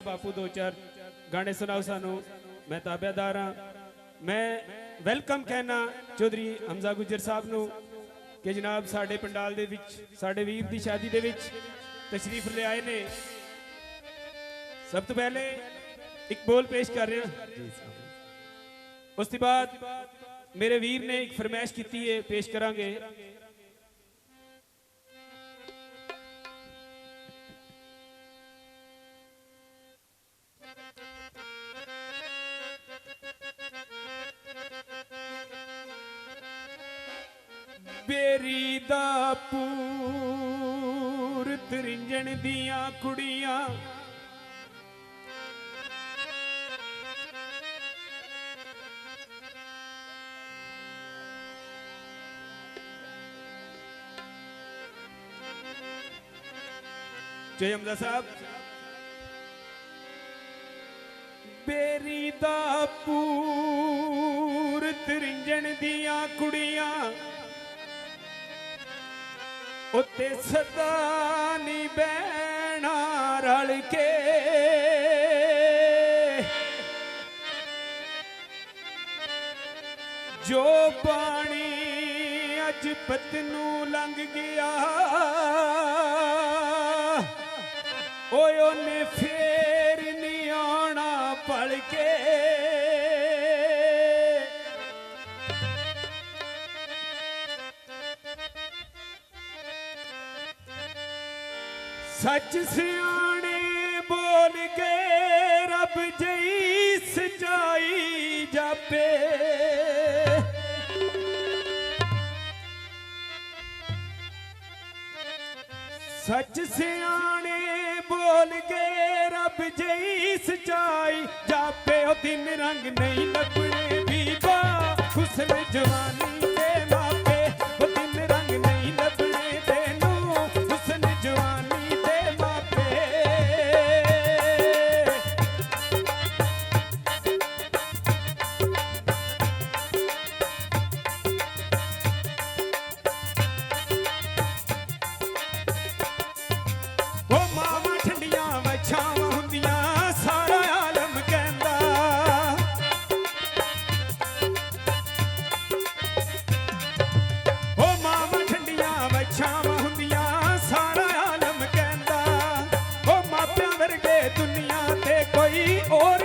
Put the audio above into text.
बापू दो चार गाने सुनाओ सानू। मैं ताबेदार हाँ। मैं वेलकम कहना चौधरी हमजा गुजर साहब नू कि जनाब साडे पंडाल दे विच साडे वीर दी शादी दे विच तशरीफ ले आए ने। सब तो पहले एक बोल पेश कर रहे हैं, उसके बाद मेरे वीर ने एक फरमाइश की है, पेश करांगे। बेरी दा पूर त्रिंजन दियां कुड़ियां जय हमजा साहब। बेरी दा पूर त्रिंजन दियां कुड़ियां उत्ते सदा नी बैणा रल के जो पानी अज पतनू लंघ गया ओने फेर नहीं आना पल के। सच सियाने बोल के रब जई सचाई जापे। सच सियाने बोल के रब जई सचाई जापे। ओ दिन रंग नहीं लभने बीबा हुस्न जवानी दे मापे। ओ दिन रंग नहीं लभने तेनू हुस्न जवानी दे मापे। ओ मावां ठंडियां वछावां हुंदियां सारा आलम कहंदा। ओ मावां ठंडियां वछावां हुंदियां सारा आलम कहंदा। ओ मापियां वर्गे दुनिया ते कोई और